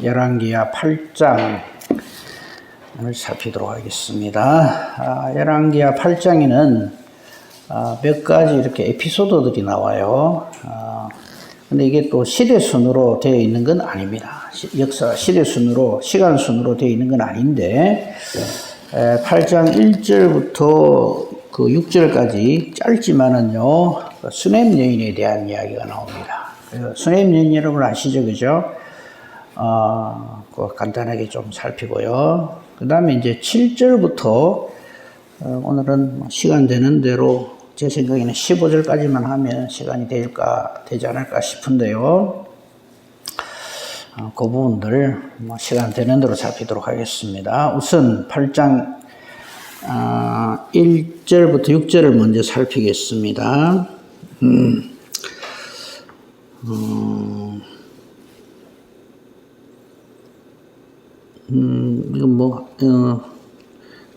열왕기하 8장을 살피도록 하겠습니다. 열왕기하 8장에는 몇 가지 이렇게 에피소드들이 나와요. 근데 이게 또 시대 순으로 되어 있는 건 아닙니다. 역사 시대 순으로, 시간 순으로 되어 있는 건 아닌데, 8장 1절부터 그 6절까지 짧지만은요, 수넴 여인에 대한 이야기가 나옵니다. 수넴 여인 여러분 아시죠? 그죠? 간단하게 좀 살피고요. 그 다음에 이제 7절부터, 오늘은 시간 되는 대로 제 생각에는 15절까지만 하면 시간이 되지 않을까 싶은데요. 그 부분들 시간 되는 대로 살피도록 하겠습니다. 우선 8장 1절부터 6절을 먼저 살피겠습니다. 이건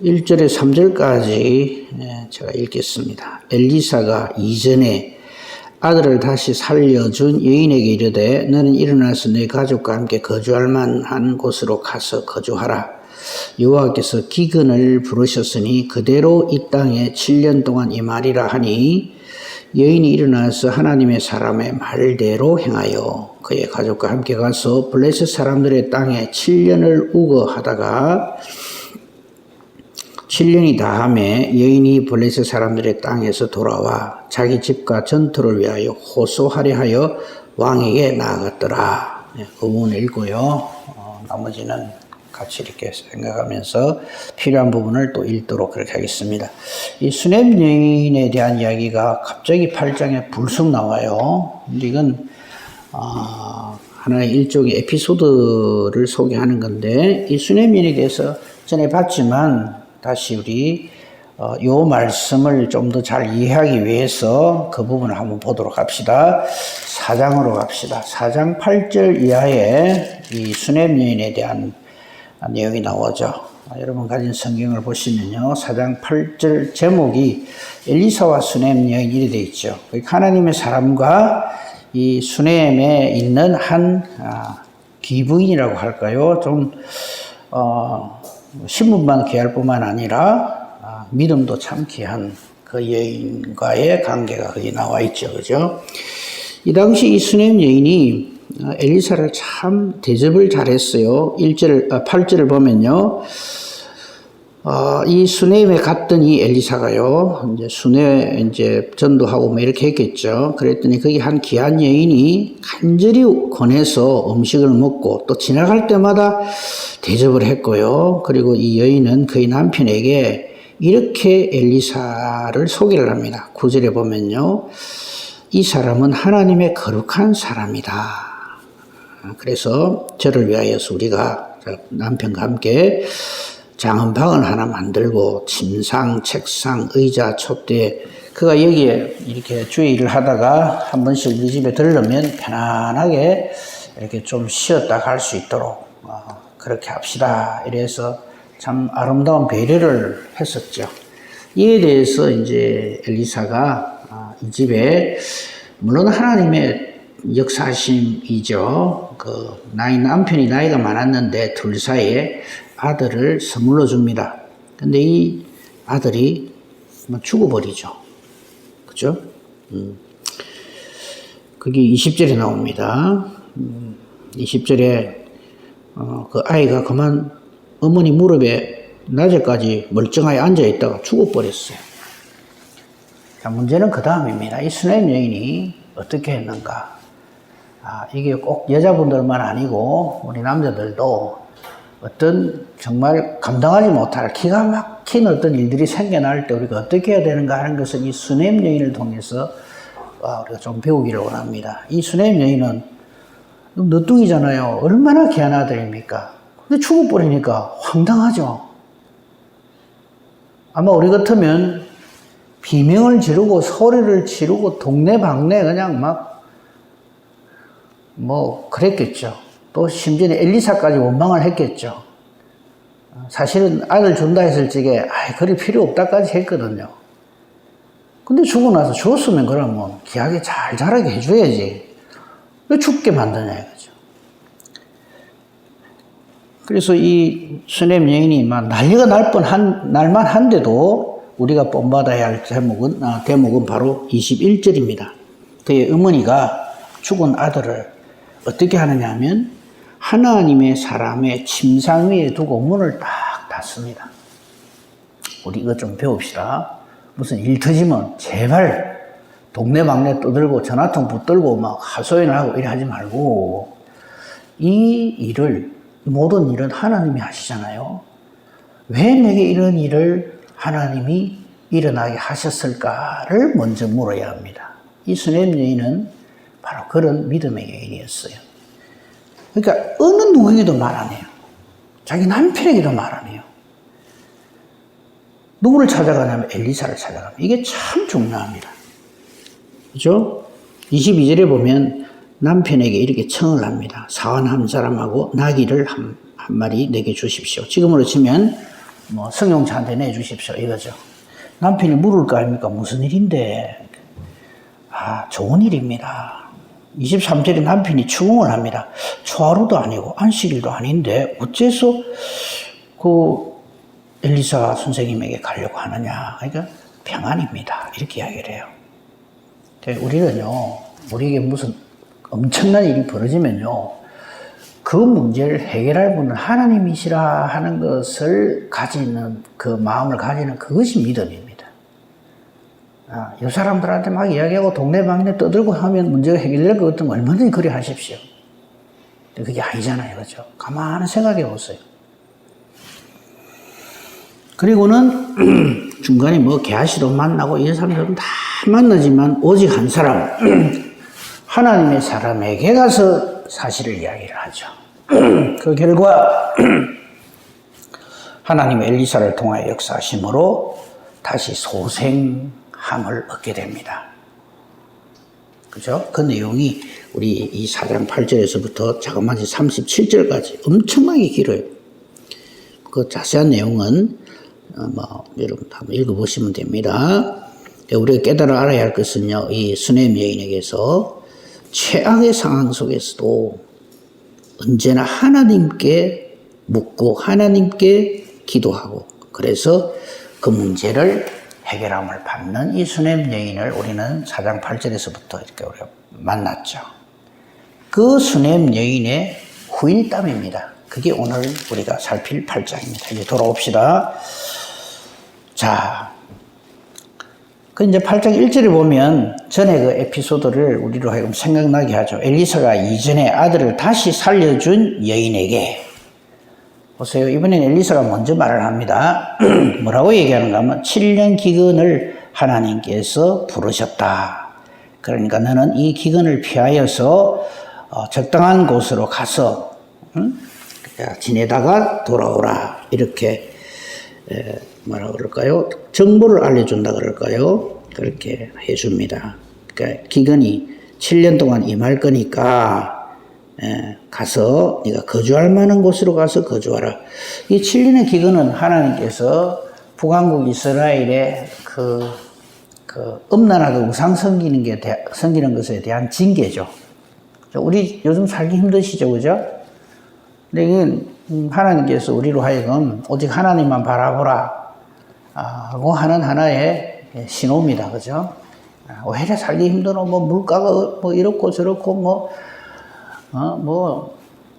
1절에 3절까지 제가 읽겠습니다. 엘리사가 이전에 아들을 다시 살려준 여인에게 이르되 너는 일어나서 내 가족과 함께 거주할 만한 곳으로 가서 거주하라. 여호와께서 기근을 부르셨으니 그대로 이 땅에 7년 동안 임하리라 하니 여인이 일어나서 하나님의 사람의 말대로 행하여 그의 가족과 함께 가서 블레셋 사람들의 땅에 7년을 우거하다가 7년이 다함에 여인이 블레셋 사람들의 땅에서 돌아와 자기 집과 전투를 위하여 호소하려 하여 왕에게 나아갔더라. 그 부분을 읽고요. 나머지는 같이 이렇게 생각하면서 필요한 부분을 또 읽도록 그렇게 하겠습니다. 이 수넴 여인에 대한 이야기가 갑자기 8장에 불쑥 나와요. 근데 이건 하나의 일종의 에피소드를 소개하는 건데, 이 수넴 여인에 대해서 전에 봤지만 다시 우리 요 말씀을 좀 더 잘 이해하기 위해서 그 부분을 한번 보도록 합시다. 4장으로 갑시다. 4장 8절 이하에 이 수넴 여인에 대한 내용이 나오죠. 여러분 가진 성경을 보시면요, 4장 8절 제목이 엘리사와 수넴 여인 이래 되어 있죠. 하나님의 사람과 이 수넴에 있는 한 기부인이라고 할까요? 좀 신분만 귀할 뿐만 아니라 믿음도 참 귀한 그 여인과의 관계가 거기 나와 있죠. 그죠? 이 당시 이 수넴 여인이 엘리사를 참 대접을 잘했어요. 8절을 보면요. 이 수넴에 갔던 이 엘리사가요, 이제 전도하고 뭐 이렇게 했겠죠. 그랬더니 거기 한 귀한 여인이 간절히 권해서 음식을 먹고 또 지나갈 때마다 대접을 했고요. 그리고 이 여인은 그의 남편에게 이렇게 엘리사를 소개를 합니다. 9절에 보면요. 이 사람은 하나님의 거룩한 사람이다. 그래서 저를 위하여서 우리가 남편과 함께 작은 방을 하나 만들고 침상, 책상, 의자, 촛대, 그가 여기에 이렇게 주의 일을 하다가 한 번씩 우리 집에 들르면 편안하게 이렇게 좀 쉬었다 갈 수 있도록 그렇게 합시다. 이래서 참 아름다운 배려를 했었죠. 이에 대해서 이제 엘리사가 이 집에 물론 하나님의 역사심이죠. 남편이 나이가 많았는데 둘 사이에 아들을 선물로 줍니다. 근데 이 아들이 죽어버리죠. 그죠? 그게 20절에 나옵니다. 20절에 그 아이가 그만 어머니 무릎에 낮에까지 멀쩡하게 앉아있다가 죽어버렸어요. 자, 문제는 그 다음입니다. 이 수넴 여인이 어떻게 했는가? 이게 꼭 여자분들만 아니고 우리 남자들도 어떤 정말 감당하지 못할 기가 막힌 어떤 일들이 생겨날 때 우리가 어떻게 해야 되는가 하는 것을 이 수넴 여인을 통해서 우리가 좀 배우기를 원합니다. 이 수넴 여인은 너뚱이잖아요. 얼마나 귀한 아들입니까? 근데 죽어버리니까 황당하죠. 아마 우리 같으면 비명을 지르고 소리를 지르고 동네방네 그냥 그랬겠죠. 또 심지어 엘리사까지 원망을 했겠죠. 사실은 아들 준다 했을 적에 그리 필요 없다까지 했거든요. 근데 죽고 나서 줬으면 그러면 귀하게 잘 자라게 해줘야지. 왜 죽게 만드냐 이거죠. 그래서 이 수넴 여인이 막 난리가 날만 한데도 우리가 본받아야 할 대목은 바로 21절입니다. 그의 어머니가 죽은 아들을 어떻게 하느냐 하면 하나님의 사람의 침상 위에 두고 문을 딱 닫습니다. 우리 이것 좀 배웁시다. 무슨 일 터지면 제발 동네방네 떠들고 전화통 붙들고 막 하소연을 하고 이래 하지 말고, 이 일을, 모든 일은 하나님이 하시잖아요. 왜 내게 이런 일을 하나님이 일어나게 하셨을까를 먼저 물어야 합니다. 이 수넴 여인은 바로 그런 믿음의 여인이었어요. 그러니까 어느 누구에게도 말 안 해요. 자기 남편에게도 말 안 해요. 누구를 찾아가냐면 엘리사를 찾아갑니다. 이게 참 중요합니다. 그죠? 22절에 보면 남편에게 이렇게 청을 합니다. 사원 한 사람하고 나귀를 한 마리 내게 주십시오. 지금으로 치면 뭐 승용차 한 대 내주십시오 이거죠. 남편이 물을 거 아닙니까? 무슨 일인데? 좋은 일입니다. 23절에 남편이 추궁을 합니다. 초하루도 아니고 안식일도 아닌데 어째서 그 엘리사 선생님에게 가려고 하느냐. 그러니까 평안입니다. 이렇게 이야기를 해요. 우리는요, 우리에게 무슨 엄청난 일이 벌어지면요, 그 문제를 해결할 분은 하나님이시라 하는 것을 가지는, 그 마음을 가지는 그것이 믿음입니다. 이 사람들한테 막 이야기하고 동네방네 떠들고 하면 문제가 해결될 것 같으면 얼마든지 그리 하십시오. 근데 그게 아니잖아요. 그렇죠? 가만히 생각해 보세요. 그리고는 중간에 뭐 게하시도 만나고 이 사람들은 다 만나지만 오직 한 사람, 하나님의 사람에게 가서 사실을 이야기를 하죠. 그 결과 하나님 엘리사를 통하여 역사하심으로 다시 소생함을 얻게 됩니다. 그죠? 그 내용이 우리 이 4장 8절에서부터 자그마치 37절까지 엄청나게 길어요. 그 자세한 내용은 여러분 한번 읽어보시면 됩니다. 우리가 깨달아 알아야 할 것은요, 이 수넴 여인에게서 최악의 상황 속에서도 언제나 하나님께 묻고 하나님께 기도하고, 그래서 그 문제를 해결함을 받는 이 수넴 여인을 우리는 4장 8절에서부터 이렇게 우리가 만났죠. 그 수넴 여인의 후일담입니다. 그게 오늘 우리가 살필 8장입니다. 이제 돌아옵시다. 자, 그 이제 8장 1절에 보면 전에 그 에피소드를 우리로 하여금 생각나게 하죠. 엘리사가 이전에 아들을 다시 살려준 여인에게, 보세요. 이번엔 엘리사가 먼저 말을 합니다. 뭐라고 얘기하는가 하면 7년 기근을 하나님께서 부르셨다. 그러니까 너는 이 기근을 피하여서 적당한 곳으로 가서 지내다가 돌아오라. 이렇게 뭐라 그럴까요? 정보를 알려준다 그럴까요? 그렇게 해줍니다. 그러니까 기근이 7년 동안 임할 거니까 가서 네가 거주할 만한 곳으로 가서 거주하라. 이 7년의 기근은 하나님께서 북왕국 이스라엘의 그 음란하게 우상 섬기는 것에 대한 징계죠. 우리 요즘 살기 힘드시죠, 그죠? 근데 이건 하나님께서 우리로 하여금 오직 하나님만 바라보라 하고 하는 하나의 신호입니다. 그죠? 오히려 살기 힘들어, 물가가 이렇고 저렇고,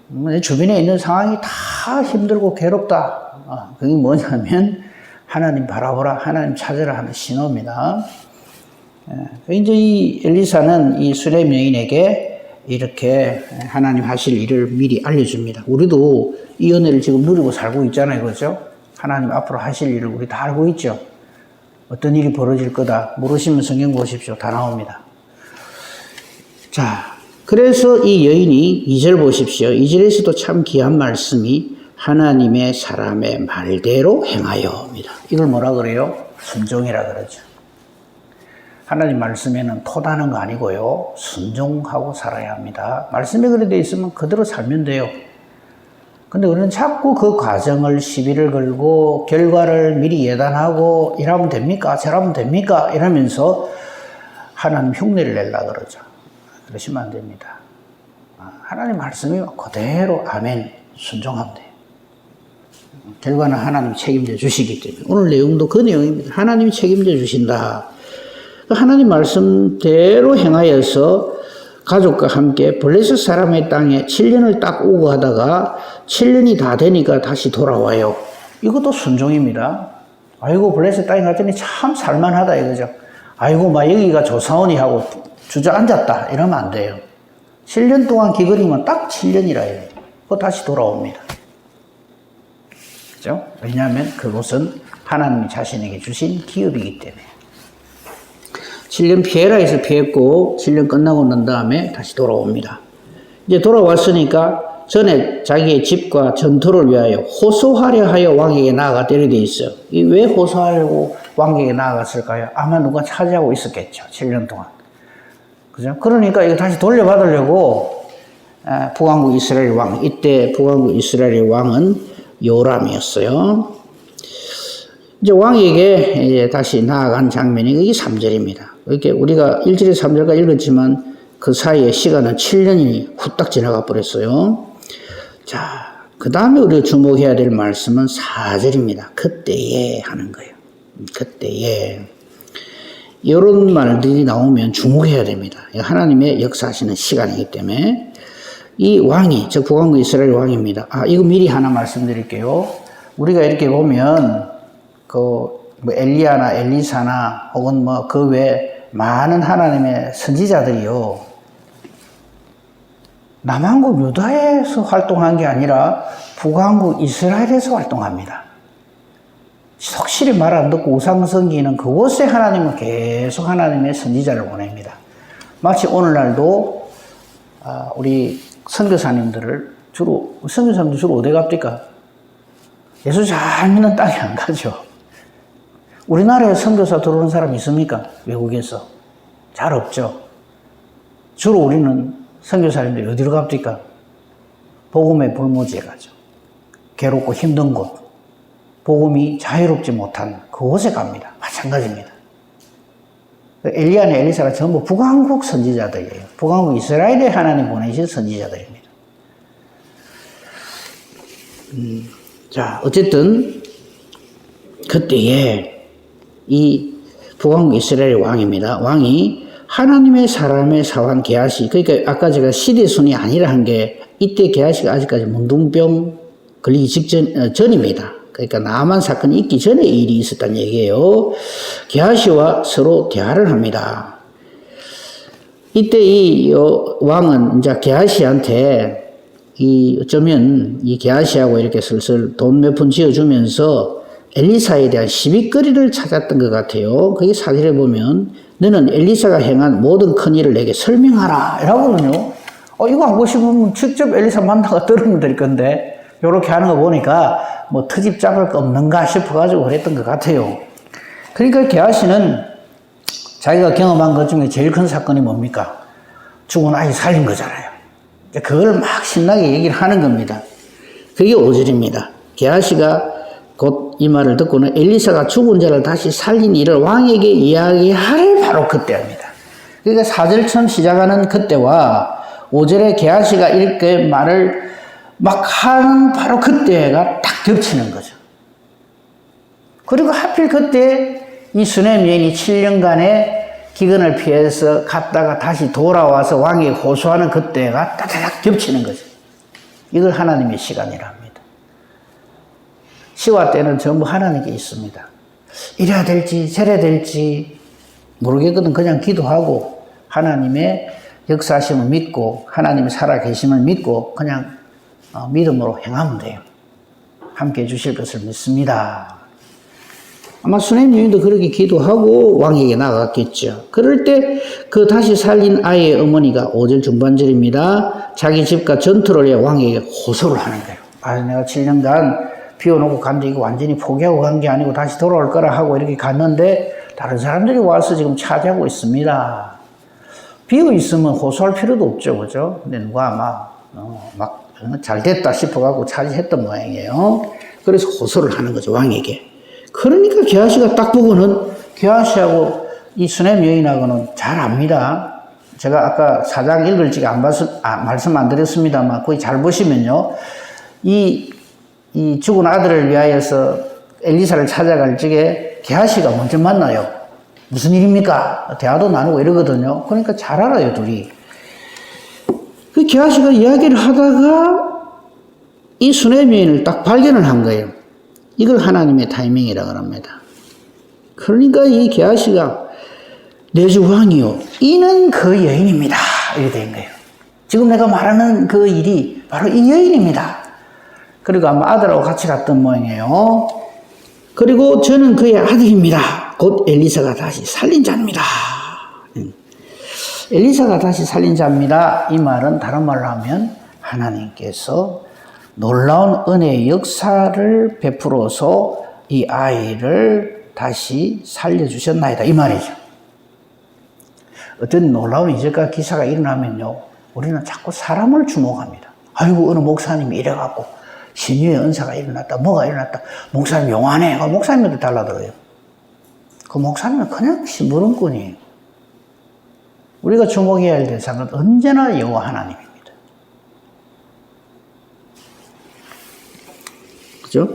내 주변에 있는 상황이 다 힘들고 괴롭다. 그게 뭐냐면, 하나님 바라보라, 하나님 찾으라 하는 신호입니다. 이제 이 엘리사는 이 수넴 여인에게 이렇게 하나님 하실 일을 미리 알려줍니다. 우리도 이 은혜를 지금 누리고 살고 있잖아요. 그죠? 하나님 앞으로 하실 일을 우리 다 알고 있죠. 어떤 일이 벌어질 거다 물으시면 성경 보십시오. 다 나옵니다. 자, 그래서 이 여인이 2절 보십시오. 2절에서도 참 귀한 말씀이 하나님의 사람의 말대로 행하여입니다. 이걸 뭐라 그래요? 순종이라 그러죠. 하나님 말씀에는 토다는 거 아니고요, 순종하고 살아야 합니다. 말씀에 그래 돼 있으면 그대로 살면 돼요. 근데 우리는 자꾸 그 과정을 시비를 걸고 결과를 미리 예단하고 이러면 됩니까? 저러면 됩니까? 이러면서 하나님 흉내를 내려고 그러죠. 그러시면 안 됩니다. 하나님 말씀이 그대로 아멘 순종하면 돼요. 결과는 하나님이 책임져 주시기 때문에 오늘 내용도 그 내용입니다. 하나님이 책임져 주신다. 하나님 말씀대로 행하여서 가족과 함께 블레셋 사람의 땅에 7년을 딱 오고 하다가 7년이 다 되니까 다시 돌아와요. 이것도 순종입니다. 아이고 블레셋 땅에 갔더니 참 살만하다 이거죠. 아이고 막 여기가 조사원이 하고 주저앉았다 이러면 안 돼요. 7년 동안 기다리면 딱 7년이라 해요. 그거 다시 돌아옵니다. 그죠? 왜냐하면 그곳은 하나님이 자신에게 주신 기업이기 때문에. 7년 피해라 해서 피했고 7년 끝나고 난 다음에 다시 돌아옵니다. 이제 돌아왔으니까 전에 자기의 집과 전투를 위하여 호소하려 하여 왕에게 나아갔다고 되어 있어요. 왜 호소하려고 왕에게 나아갔을까요? 아마 누가 차지하고 있었겠죠. 7년 동안. 그죠? 그러니까 이거 다시 돌려받으려고 북왕국 이스라엘 왕, 이때 북왕국 이스라엘 왕은 요람이었어요. 이제 왕에게 이제 다시 나아간 장면이 이게 3절입니다. 이렇게 우리가 1절에 3절까지 읽었지만 그 사이에 시간은 7년이 후딱 지나가 버렸어요. 자, 그 다음에 우리가 주목해야 될 말씀은 4절입니다. 그때에 하는 거예요. 그때에. 이런 말들이 나오면 주목해야 됩니다. 하나님의 역사하시는 시간이기 때문에 이 왕이, 즉 북왕국 이스라엘 왕입니다. 이거 미리 하나 말씀드릴게요. 우리가 이렇게 보면 뭐 엘리야나 엘리사나 혹은 뭐 그 외 많은 하나님의 선지자들이요. 남한국 유다에서 활동한 게 아니라 북한국 이스라엘에서 활동합니다. 확실히 말 안 듣고 우상 섬기는 그곳에 하나님은 계속 하나님의 선지자를 보냅니다. 마치 오늘날도 우리 선교사님들 주로 어디 갑니까? 예수 잘 믿는 땅에 안 가죠. 우리나라에 선교사 들어오는 사람 있습니까? 외국에서. 잘 없죠. 주로 우리는 선교사님들이 어디로 갑니까? 복음의 불모지에 가죠. 괴롭고 힘든 곳, 복음이 자유롭지 못한 그곳에 갑니다. 마찬가지입니다. 엘리야나 엘리사가 전부 북왕국 선지자들이에요. 북왕국 이스라엘에 하나님 보내신 선지자들입니다. 자, 어쨌든 그때에 이 북왕국 이스라엘 왕입니다. 왕이 하나님의 사람의 사환 게하시, 그러니까 아까 제가 시대순이 아니라 한 게 이때 게하시가 아직까지 문둥병 걸리기 전입니다. 그러니까 나만 사건이 있기 전에 일이 있었다는 얘기예요. 게하시와 서로 대화를 합니다. 이때 이 왕은 이제 게하시한테 어쩌면 이 게하시하고 이렇게 슬슬 돈 몇 푼 지어주면서 엘리사에 대한 시비거리를 찾았던 것 같아요. 그게 사실에 보면 너는 엘리사가 행한 모든 큰 일을 내게 설명하라 이라거든요. 이거 하고 싶으면 직접 엘리사 만나가 들으면 될 건데 요렇게 하는 거 보니까 뭐 트집 잡을 거 없는가 싶어가지고 그랬던 것 같아요. 그러니까 게하시는 자기가 경험한 것 중에 제일 큰 사건이 뭡니까? 죽은 아이 살린 거잖아요. 그걸 막 신나게 얘기를 하는 겁니다. 그게 5절입니다. 게하시가 곧 이 말을 듣고는 엘리사가 죽은 자를 다시 살린 일을 왕에게 이야기할 바로 그때입니다. 그러니까 4절 처음 시작하는 그때와 5절에 게하시가 이렇게 말을 막 하는 바로 그때가 딱 겹치는 거죠. 그리고 하필 그때 이 수넴 여인이 7년간의 기근을 피해서 갔다가 다시 돌아와서 왕에게 호소하는 그때가 따다닥 겹치는 거죠. 이걸 하나님의 시간이라 합니다. 시와 때는 전부 하나님께 있습니다. 이래야 될지 저래야 될지 모르겠거든. 그냥 기도하고 하나님의 역사하심을 믿고 하나님의 살아계심을 믿고 그냥 믿음으로 행하면 돼요. 함께 해주실 것을 믿습니다. 아마 수넴 여인도 그렇게 기도하고 왕에게 나아갔겠죠. 그럴 때 그 다시 살린 아이의 어머니가 5절 중반절입니다. 자기 집과 전투를 위해 왕에게 호소를 하는 거예요. 내가 7년간 비워놓고 간데 이거 완전히 포기하고 간 게 아니고 다시 돌아올 거라 하고 이렇게 갔는데 다른 사람들이 와서 지금 차지하고 있습니다. 비어 있으면 호소할 필요도 없죠. 그죠? 근데 누가 막 잘 됐다 싶어가지고 차지했던 모양이에요. 그래서 호소를 하는 거죠. 왕에게. 그러니까 게하시가 딱 보고는 게하시하고 이 수넴 여인하고는 잘 압니다. 제가 아까 4장 읽을 적에 안 봐서 말씀 안 드렸습니다만 거기 잘 보시면요. 이 이 죽은 아들을 위하여서 엘리사를 찾아갈 적에 게하시가 먼저 만나요. 무슨 일입니까? 대화도 나누고 이러거든요. 그러니까 잘 알아요, 둘이. 그 게하시가 이야기를 하다가 이 수넴 여인을 딱 발견을 한 거예요. 이걸 하나님의 타이밍이라고 합니다. 그러니까 이 게하시가 내 주 왕이요, 이는 그 여인입니다. 이렇게 된 거예요. 지금 내가 말하는 그 일이 바로 이 여인입니다. 그리고 아마 아들하고 같이 갔던 모양이에요. 그리고 저는 그의 아들입니다. 곧 엘리사가 다시 살린 자입니다. 엘리사가 다시 살린 자입니다. 이 말은 다른 말로 하면 하나님께서 놀라운 은혜의 역사를 베풀어서 이 아이를 다시 살려주셨나이다. 이 말이죠. 어떤 놀라운 이적과 기사가 일어나면요, 우리는 자꾸 사람을 주목합니다. 아이고, 어느 목사님이 이래갖고 신유의 은사가 일어났다, 뭐가 일어났다, 목사님 용하네. 목사님도 달라들어요. 그 목사님은 그냥 심부름꾼이에요. 우리가 주목해야 할 대상은 언제나 여호와 하나님입니다. 그죠?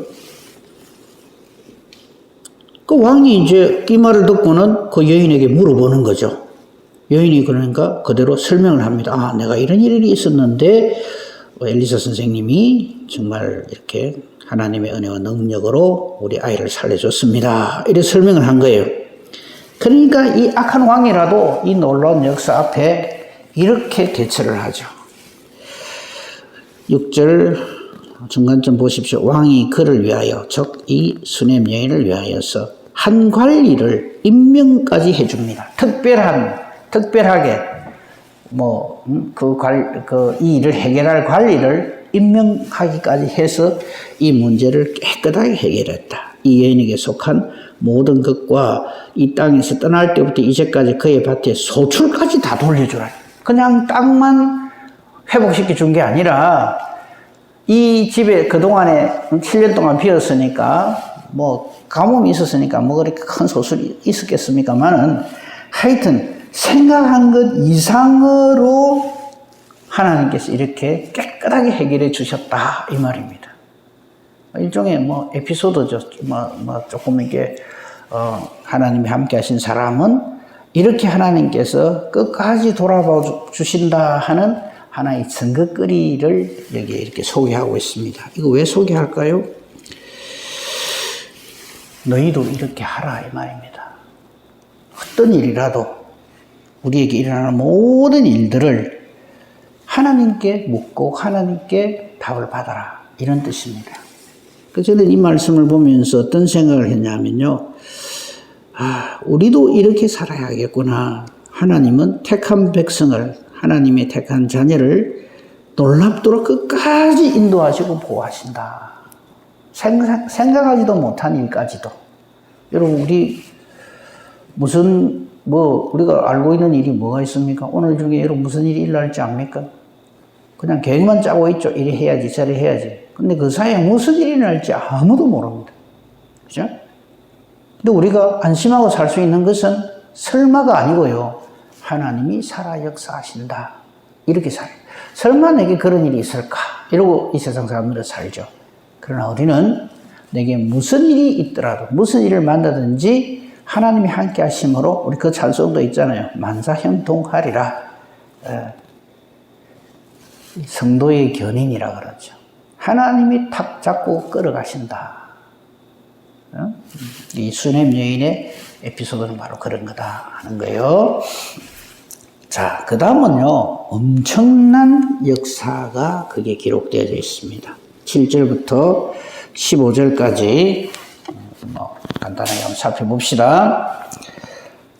그 왕이 이제 이 말을 듣고는 그 여인에게 물어보는 거죠. 여인이 그러니까 그대로 설명을 합니다. 아, 내가 이런 일이 있었는데 엘리사 선생님이 정말 이렇게 하나님의 은혜와 능력으로 우리 아이를 살려줬습니다. 이렇게 설명을 한 거예요. 그러니까 이 악한 왕이라도 이 놀라운 역사 앞에 이렇게 대처를 하죠. 6절 중간점 보십시오. 왕이 그를 위하여, 즉 이 수넴 여인을 위하여서 한 관리를 임명까지 해줍니다. 특별하게 이 일을 해결할 관리를 임명하기까지 해서 이 문제를 깨끗하게 해결했다. 이 여인에게 속한 모든 것과 이 땅에서 떠날 때부터 이제까지 그의 밭에 소출까지 다 돌려주라. 그냥 땅만 회복시켜 준 게 아니라 이 집에 그동안에 7년 동안 비었으니까 가뭄이 있었으니까 그렇게 큰 소출이 있었겠습니까만은 하여튼 생각한 것 이상으로 하나님께서 이렇게 깨끗하게 해결해 주셨다. 이 말입니다. 일종의 에피소드죠. 조금 이게, 하나님이 함께 하신 사람은 이렇게 하나님께서 끝까지 돌아봐 주신다 하는 하나의 증거거리를 여기에 이렇게 소개하고 있습니다. 이거 왜 소개할까요? 너희도 이렇게 하라. 이 말입니다. 어떤 일이라도 우리에게 일어나는 모든 일들을 하나님께 묻고 하나님께 답을 받아라. 이런 뜻입니다. 그래서 저는 이 말씀을 보면서 어떤 생각을 했냐면요. 우리도 이렇게 살아야겠구나. 하나님은 택한 백성을, 하나님의 택한 자녀를 놀랍도록 끝까지 인도하시고 보호하신다. 생각하지도 못한 일까지도. 여러분, 우리가 알고 있는 일이 뭐가 있습니까? 오늘 중에 여러분 무슨 일이 일어날지 압니까? 그냥 계획만 짜고 있죠. 이래 해야지, 저래 해야지. 근데 그 사이에 무슨 일이 일어날지 아무도 모릅니다. 그죠? 근데 우리가 안심하고 살 수 있는 것은 설마가 아니고요. 하나님이 살아 역사하신다. 이렇게 살아요. 설마 내게 그런 일이 있을까? 이러고 이 세상 사람들은 살죠. 그러나 우리는 내게 무슨 일이 있더라도, 무슨 일을 만나든지 하나님이 함께 하심으로, 우리 그 찬송도 있잖아요. 만사형통하리라. 성도의 견인이라 그러죠. 하나님이 탁 잡고 끌어가신다. 이 수넴 여인의 에피소드는 바로 그런 거다 하는 거예요. 자, 그 다음은요, 엄청난 역사가 그게 기록되어 있습니다. 7절부터 15절까지 간단하게 한번 살펴봅시다.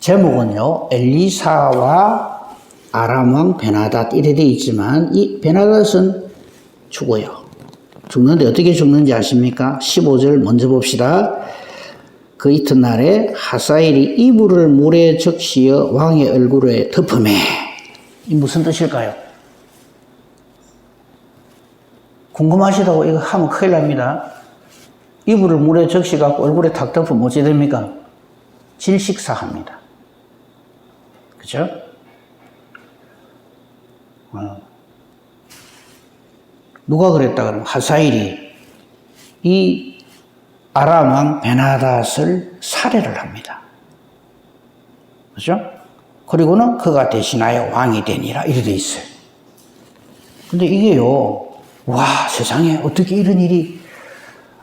제목은요, 엘리사와 아람왕 베나닷 이래 되어 있지만 이 베나닷은 죽어요. 죽는데 어떻게 죽는지 아십니까? 15절 먼저 봅시다. 그 이튿날에 하사엘이 이불을 물에 적시어 왕의 얼굴에 덮음에. 이 무슨 뜻일까요? 궁금하시다고 이거 하면 큰일 납니다. 이불을 물에 적시갖고 얼굴에 탁 덮으면 어찌 됩니까? 질식사합니다. 그죠? 누가 그랬다 그러면 하사엘이. 이 아람 왕 베나닷을 살해를 합니다. 그죠? 그리고는 그가 대신하여 왕이 되니라 이렇게 돼 있어요. 근데 이게요, 와, 세상에 어떻게 이런 일이,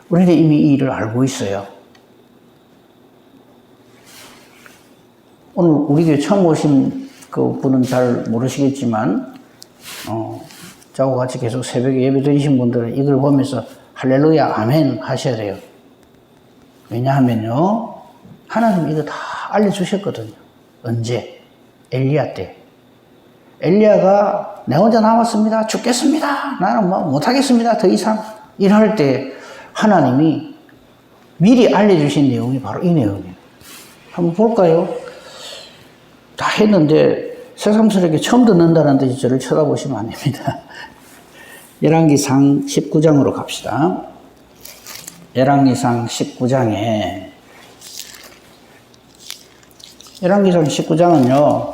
우리는 이미 이 일을 알고 있어요. 오늘 우리 교회 처음 오신 그 분은 잘 모르시겠지만, 저하고 같이 계속 새벽에 예배 드리신 분들은 이걸 보면서 할렐루야, 아멘 하셔야 돼요. 왜냐하면요, 하나님 이거 다 알려주셨거든요. 언제? 엘리야 때. 엘리야가 내 혼자 남았습니다. 죽겠습니다. 나는 뭐 못하겠습니다. 더 이상. 이럴 때 하나님이 미리 알려주신 내용이 바로 이 내용이에요. 한번 볼까요? 다 했는데 새삼스럽게 처음 듣는다는 듯이 저를 쳐다보시면 안 됩니다. 열왕기상 19장으로 갑시다. 열왕기상 19장에 열왕기상 19장은요,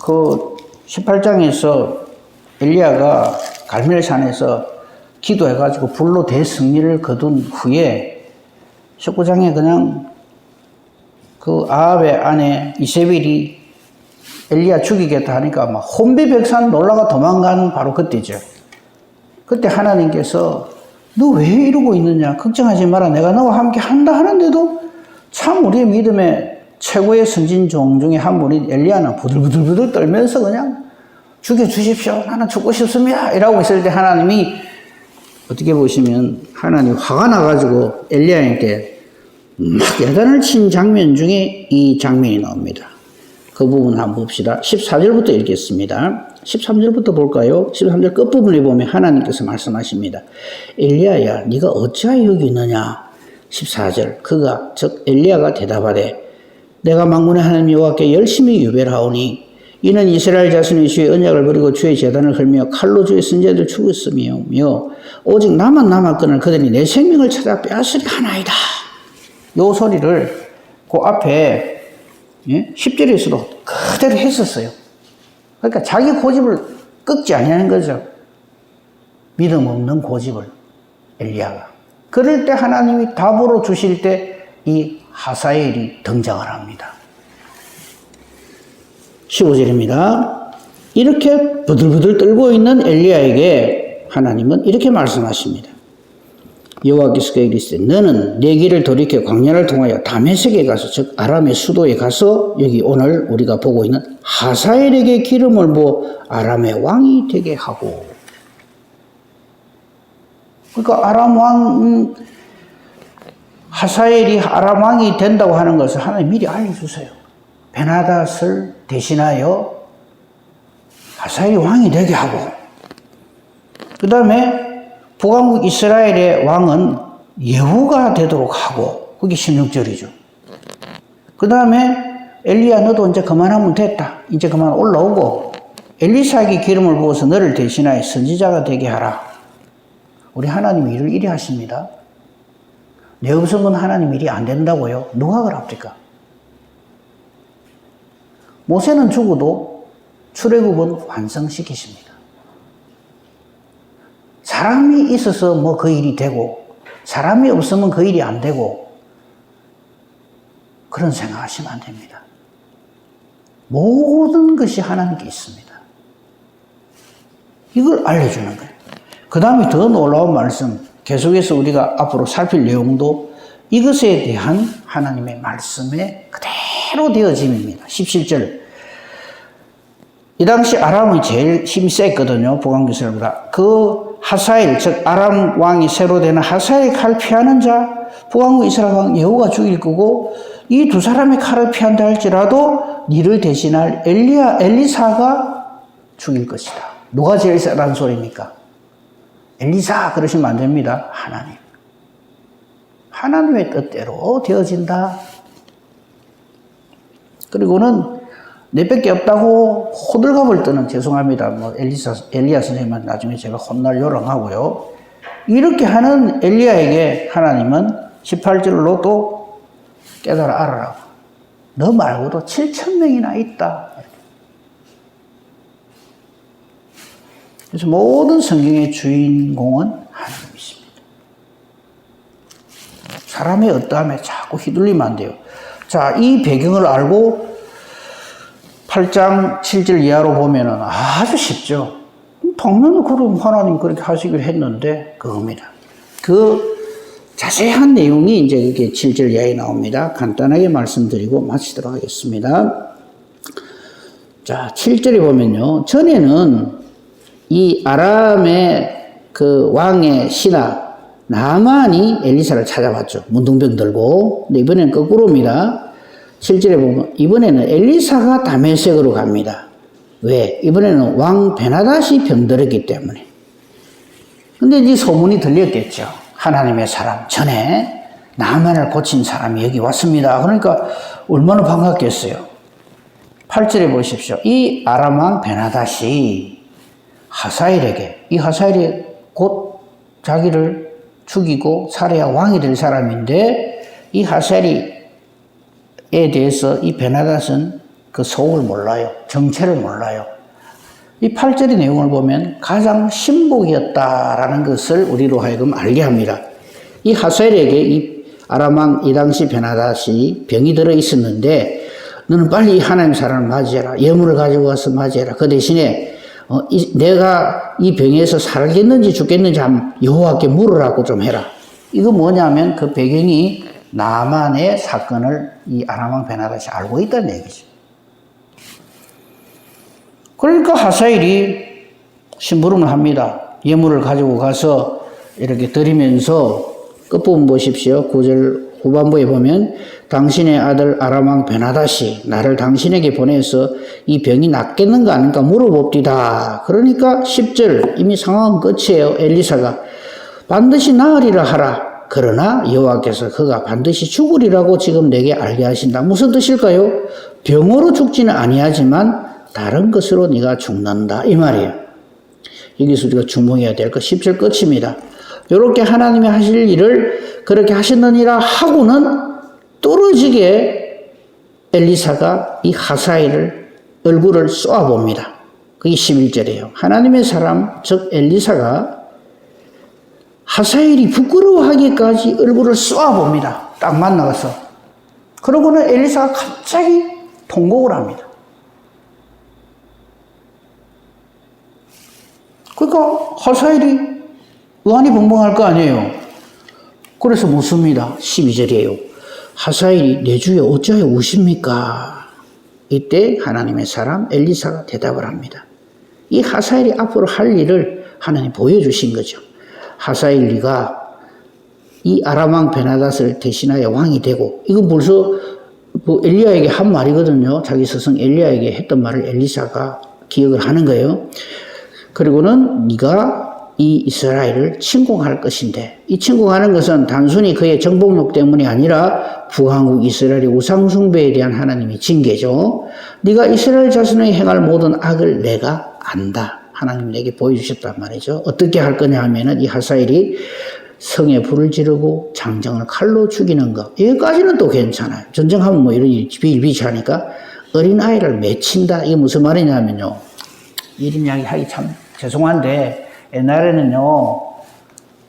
그 18장에서 엘리야가 갈멜산에서 기도해가지고 불로 대승리를 거둔 후에 19장에 그냥 그 아합의 아내 이세벨이 엘리야 죽이겠다 하니까 막 혼비백산 놀라가 도망간 바로 그때죠. 그때 하나님께서 너 왜 이러고 있느냐, 걱정하지 마라, 내가 너와 함께 한다 하는데도 참 우리의 믿음의 최고의 선진종 중에 한 분인 엘리야는 부들부들 떨면서 그냥 죽여주십시오, 나는 죽고 싶습니다 이라고 있을 때 하나님이 어떻게 보시면 하나님 화가 나가지고 엘리야에게 막 야단을 친 장면 중에 이 장면이 나옵니다. 그 부분 한번 봅시다. 14절부터 읽겠습니다. 13절부터 볼까요? 13절 끝부분에 보면 하나님께서 말씀하십니다. 엘리야야, 네가 어찌하여 여기 있느냐? 14절 그가 즉 엘리야가 대답하되 내가 만군의 하나님 여호와께 열심히 유별하오니 이는 이스라엘 자손이 주의 언약을 버리고 주의 제단을 헐며 칼로 주의 선지자들 죽였으며 오직 나만 남았거늘 그들이 내 생명을 찾아 빼앗으려 하나이다. 요 소리를 그 앞에 10절에서도 그대로 했었어요. 그러니까 자기 고집을 꺾지 아니하는 거죠. 믿음 없는 고집을 엘리야가. 그럴 때 하나님이 답으로 주실 때 이 하사엘이 등장을 합니다. 15절입니다. 이렇게 부들부들 떨고 있는 엘리야에게 하나님은 이렇게 말씀하십니다. 여호와께서 그에게 이르시되 너는 내 길을 돌이켜 광야를 통하여 다메섹에 가서 즉 아람의 수도에 가서 여기 오늘 우리가 보고 있는 하사엘에게 기름을 부어 아람의 왕이 되게 하고. 그러니까 아람 왕 하사엘이 아람 왕이 된다고 하는 것을 하나님 미리 알려주세요. 베나닷을 대신하여 하사엘이 왕이 되게 하고, 그 다음에 북왕국 이스라엘의 왕은 예후가 되도록 하고, 그게 16절이죠. 그 다음에 엘리야 너도 이제 그만하면 됐다. 이제 그만 올라오고 엘리사에게 기름을 부어서 너를 대신하여 선지자가 되게 하라. 우리 하나님이 일을 이리 하십니다. 내 없으면 하나님 일이 안 된다고요? 누가 그럽니까? 모세는 죽어도 출애굽은 완성시키십니다. 사람이 있어서 뭐 그 일이 되고 사람이 없으면 그 일이 안 되고 그런 생각하시면 안 됩니다. 모든 것이 하나님께 있습니다. 이걸 알려주는 거예요. 그 다음에 더 놀라운 말씀, 계속해서 우리가 앞으로 살필 내용도 이것에 대한 하나님의 말씀에 그대로 되어짐입니다. 17절. 이 당시 아람이 제일 힘이 셌거든요. 북왕기스라보다. 그 하사엘, 즉 아람 왕이 새로 되는 하사엘 칼 피하는 자, 북왕국 이스라엘 왕 예후가 죽일 거고, 이 두 사람의 칼을 피한다 할지라도 니를 대신할 엘리사가 죽일 것이다. 누가 제일 세다는 소리입니까? 엘리사 그러시면 안 됩니다. 하나님. 하나님의 뜻대로 되어진다. 그리고는 내밖에 없다고 호들갑을 떠는, 죄송합니다. 뭐 엘리야 선생님은 나중에 제가 혼날 요령하고요. 이렇게 하는 엘리야에게 하나님은 18절로 또 깨달아 알아라. 너 말고도 7,000명이나 있다. 그래서 모든 성경의 주인공은 하나님이십니다. 사람의 어떠함에 자꾸 휘둘리면 안 돼요. 자, 이 배경을 알고 8장 7절 이하로 보면은 아주 쉽죠. 당연히 그럼 하나님 그렇게 하시기로 했는데 그겁니다. 그 자세한 내용이 이제 그게 7절 이하에 나옵니다. 간단하게 말씀드리고 마치도록 하겠습니다. 자, 7절에 보면요. 전에는 이 아람의 그 왕의 신하 나만이 엘리사를 찾아왔죠. 문둥병 들고. 근데 이번에는 거꾸로입니다. 7절에 보면 이번에는 엘리사가 다메섹으로 갑니다. 왜? 이번에는 왕 베나닷이 병들었기 때문에. 근데 이제 소문이 들렸겠죠. 하나님의 사람 전에 나만을 고친 사람이 여기 왔습니다. 그러니까 얼마나 반갑겠어요. 8절에 보십시오. 이 아람 왕 베나닷이 하사엘에게, 이 하사엘이 곧 자기를 죽이고 살해야 왕이 될 사람인데 이 하사엘에 대해서 이 베나닷은 그 속을 몰라요. 정체를 몰라요. 이 8절의 내용을 보면 가장 신복이었다라는 것을 우리로 하여금 알게 합니다. 이 하사엘에게 이 아람 왕 이 당시 베나닷이 병이 들어 있었는데 너는 빨리 하나님 사람을 맞이해라. 예물을 가지고 와서 맞이해라. 그 대신에 내가 이 병에서 살겠는지 죽겠는지 한번 여호와께 물으라고 좀 해라. 이거 뭐냐면 그 배경이 나만의 사건을 이 아람 왕 베나닷이 알고 있다는 얘기죠. 그러니까 하사엘이 심부름을 합니다. 예물을 가지고 가서 이렇게 드리면서 끝부분 보십시오. 9절 후반부에 보면 당신의 아들 아람 왕 베나닷이 나를 당신에게 보내서 이 병이 낫겠는가 아닌가 물어봅디다. 그러니까 10절 이미 상황은 끝이에요. 엘리사가 반드시 나으리라 하라. 그러나 여호와께서 그가 반드시 죽으리라고 지금 내게 알게 하신다. 무슨 뜻일까요? 병으로 죽지는 아니하지만 다른 것으로 네가 죽는다. 이 말이에요. 여기서 우리가 주목해야 될 것 10절 끝입니다. 이렇게 하나님이 하실 일을 그렇게 하셨느니라 하고는 떨어지게 엘리사가 이 하사엘을 얼굴을 쏘아봅니다. 그게 11절이에요. 하나님의 사람 즉 엘리사가 하사엘이 부끄러워하기까지 얼굴을 쏘아봅니다. 딱 만나서. 그러고는 엘리사가 갑자기 통곡을 합니다. 그러니까 하사엘이 의안이 벙벙할 거 아니에요. 그래서 묻습니다. 12절이에요. 하사엘이 내 주에 어찌하여 우십니까? 이때 하나님의 사람 엘리사가 대답을 합니다. 이 하사엘이 앞으로 할 일을 하나님 보여주신 거죠. 하사엘 네가 이 아람 왕 베나닷을 대신하여 왕이 되고, 이건 벌써 뭐 엘리야에게 한 말이거든요. 자기 스승 엘리야에게 했던 말을 엘리사가 기억을 하는 거예요. 그리고는 네가 이 이스라엘을 침공할 것인데, 이 침공하는 것은 단순히 그의 정복력 때문이 아니라 북왕국 이스라엘의 우상숭배에 대한 하나님의 징계죠. 네가 이스라엘 자손의 행할 모든 악을 내가 안다. 하나님 내게 보여주셨단 말이죠. 어떻게 할 거냐 하면은 이 하사엘이 성에 불을 지르고 장정을 칼로 죽이는 것, 여기까지는 또 괜찮아요. 전쟁하면 뭐 이런 일이 비일비재하니까 어린아이를 맺힌다. 이게 무슨 말이냐면요, 이런 이야기 하기 참 죄송한데 옛날에는요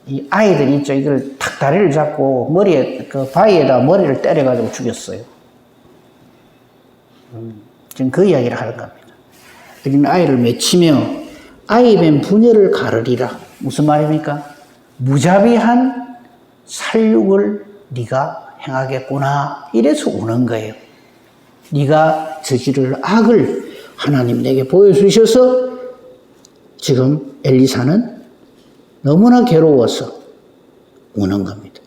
이 아이들이 있죠, 이걸 탁 다리를 잡고 머리에 그 바위에다 머리를 때려가지고 죽였어요. 지금 그 이야기를 하는 겁니다. 어린 아이를 맺히며 아이 뱀 분열을 가르리라. 무슨 말입니까? 무자비한 살육을 네가 행하겠구나. 이래서 우는 거예요. 네가 저지를 악을 하나님 내게 보여주셔서 지금 엘리사는 너무나 괴로워서 우는 겁니다.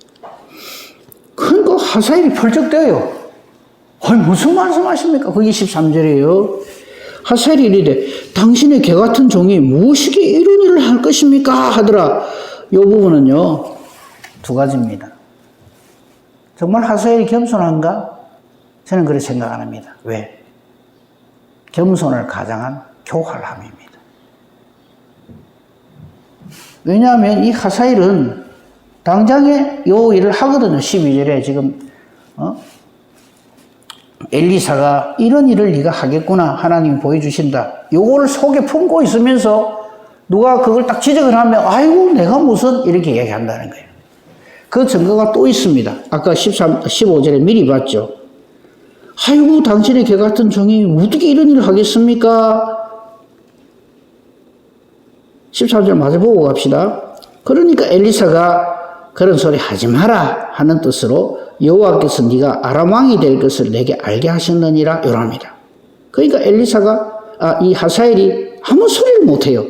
그러니까 하사엘이 펄쩍대요. 아니 무슨 말씀하십니까? 그게 13절이에요. 하사엘이 이르되 당신의 개 같은 종이 무엇이게 이런 일을 할 것입니까? 하더라. 이 부분은요 두 가지입니다. 정말 하사엘이 겸손한가? 저는 그렇게 생각 안 합니다. 왜? 겸손을 가장한 교활함입니다. 왜냐하면 이 하사엘은 당장에 요 일을 하거든요. 12절에 지금 엘리사가 이런 일을 네가 하겠구나 하나님이 보여주신다. 요거를 속에 품고 있으면서 누가 그걸 딱 지적을 하면 아이고 내가 무슨 이렇게 얘기한다는 거예요. 그 증거가 또 있습니다. 아까 15절에 미리 봤죠. 아이고 당신의 개 같은 종이 어떻게 이런 일을 하겠습니까? 13절 마저 보고 갑시다. 그러니까 엘리사가 그런 소리 하지 마라 하는 뜻으로 여호와께서 네가 아람 왕이 될 것을 내게 알게 하셨느니라 요랍니다. 그러니까 엘리사가 이 하사엘이 아무 소리를 못해요.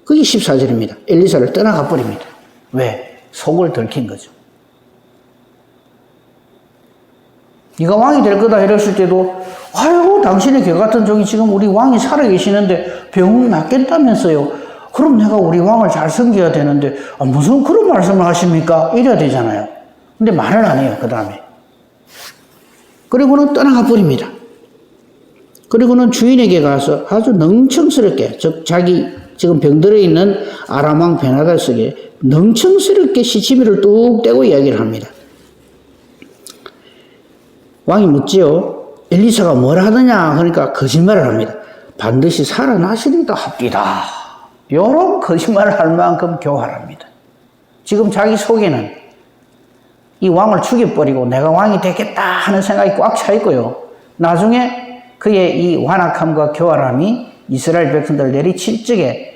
그게 14절입니다. 엘리사를 떠나가 버립니다. 왜? 속을 들킨 거죠. 네가 왕이 될 거다 이랬을 때도 아이고 당신의 개 같은 종이 지금 우리 왕이 살아계시는데 병 낫겠다면서요. 그럼 내가 우리 왕을 잘 섬겨야 되는데 무슨 그런 말씀을 하십니까? 이래야 되잖아요. 근데 말을 안 해요. 그 다음에. 그리고는 떠나가 버립니다. 그리고는 주인에게 가서 아주 능청스럽게 즉 자기 지금 병들어 있는 아람 왕 베나다스에게 능청스럽게 시치미를 뚝 떼고 이야기를 합니다. 왕이 묻지요. 엘리사가 뭘 하느냐 그러니까 거짓말을 합니다. 반드시 살아나시리다 합디다. 이런 거짓말을 할 만큼 교활합니다. 지금 자기 속에는 이 왕을 죽여버리고 내가 왕이 되겠다 하는 생각이 꽉 차 있고요. 나중에 그의 이 완악함과 교활함이 이스라엘 백성들을 내리칠 적에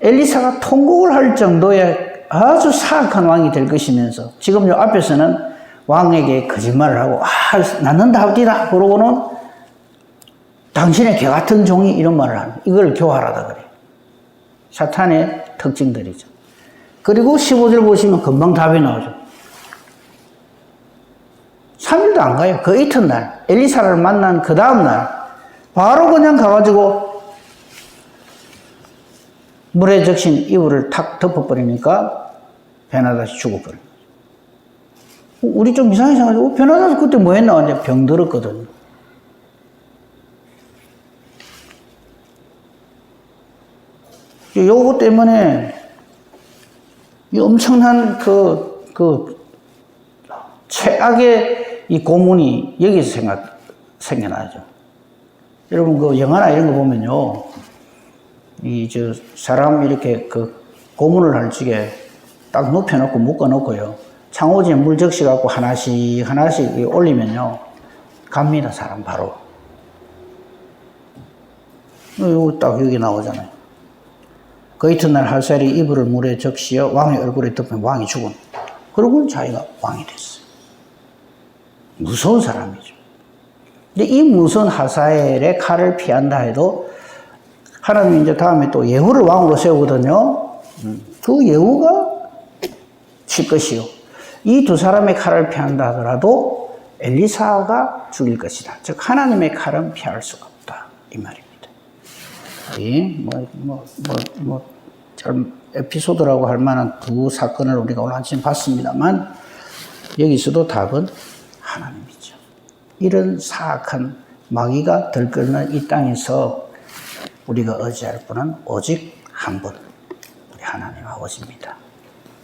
엘리사가 통곡을 할 정도의 아주 사악한 왕이 될 것이면서 지금 요 앞에서는 왕에게 거짓말을 하고 낫는다 합디다 그러고는 당신의 개 같은 종이 이런 말을 합니다. 이걸 교활하다 그래요. 사탄의 특징들이죠. 그리고 15절 보시면 금방 답이 나오죠. 3일도 안 가요. 그 이튿날 엘리사를 만난 그 다음날 바로 그냥 가가지고 물에 적신 이불을 탁 덮어버리니까 베나다시 죽어버린 거죠. 우리 좀 이상하게 생각하죠. 베나다시 그때 뭐 했나? 이제 병들었거든요. 요거 때문에 이 엄청난 최악의 이 고문이 여기서 생겨나죠. 여러분 그 영화나 이런 거 보면요. 사람 이렇게 고문을 할 적에 딱 눕혀놓고 묶어놓고요. 창호지에 물 적셔갖고 하나씩 올리면요. 갑니다, 사람 바로. 이거 딱 여기 나오잖아요. 그 이튿날 하사엘이 이불을 물에 적시어 왕의 얼굴에 덮으면 왕이 죽은. 그러고는 자기가 왕이 됐어요. 무서운 사람이죠. 근데 이 무서운 하사엘의 칼을 피한다 해도 하나님이 이제 다음에 또 예후를 왕으로 세우거든요. 그 예후가 칠 것이요. 이 두 사람의 칼을 피한다 하더라도 엘리사가 죽일 것이다. 즉 하나님의 칼은 피할 수가 없다. 이 말입니다. 에피소드라고 할 만한 두 사건을 우리가 오늘 아침 봤습니다만 여기서도 답은 하나님이죠. 이런 사악한 마귀가 들끓는 이 땅에서 우리가 의지할 분은 오직 한 분, 우리 하나님 아버지입니다.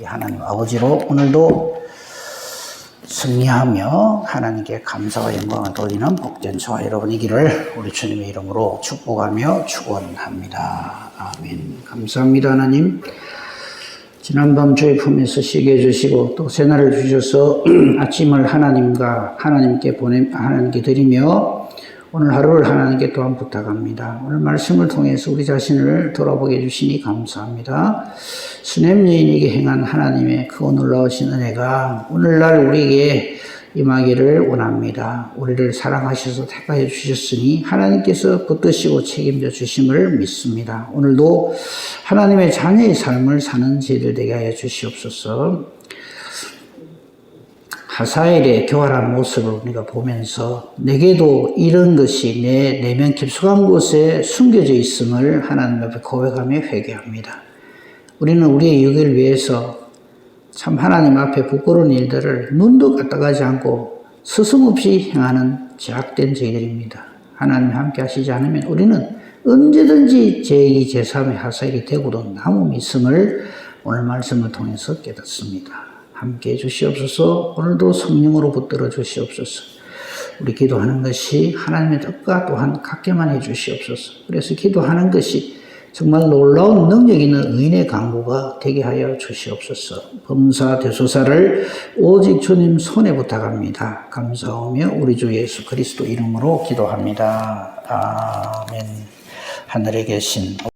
이 하나님 아버지로 오늘도 승리하며 하나님께 감사와 영광을 돌리는 복된 저와 여러분이기를 우리 주님의 이름으로 축복하며 축원합니다. 아멘. 감사합니다. 하나님. 지난밤 저희 품에서 쉬게 해주시고 또 새날을 주셔서 아침을 하나님께 드리며 오늘 하루를 하나님께 또한 부탁합니다. 오늘 말씀을 통해서 우리 자신을 돌아보게 해주시니 감사합니다. 수냄 여인에게 행한 하나님의 크고 놀라우신 은혜가 오늘날 우리에게 임하기를 원합니다. 우리를 사랑하셔서 택하여 주셨으니 하나님께서 붙드시고 책임져 주심을 믿습니다. 오늘도 하나님의 자녀의 삶을 사는 저희들 되게 하여 주시옵소서. 하사엘의 교활한 모습을 우리가 보면서 내게도 이런 것이 내 내면 깊숙한 곳에 숨겨져 있음을 하나님 앞에 고백하며 회개합니다. 우리는 우리의 육을 위해서 참 하나님 앞에 부끄러운 일들을 눈도 까딱하지 않고 스승없이 행하는 제약된 저희들입니다. 하나님 함께 하시지 않으면 우리는 언제든지 제2, 제3의 하사엘이 되고도 남음이 있음을 오늘 말씀을 통해서 깨닫습니다. 함께 해주시옵소서. 오늘도 성령으로 붙들어 주시옵소서. 우리 기도하는 것이 하나님의 뜻과 또한 같게만 해주시옵소서. 그래서 기도하는 것이 정말 놀라운 능력 있는 의인의 강구가 되게 하여 주시옵소서. 범사 대소사를 오직 주님 손에 부탁합니다. 감사하며 우리 주 예수 그리스도 이름으로 기도합니다. 아멘. 하늘에 계신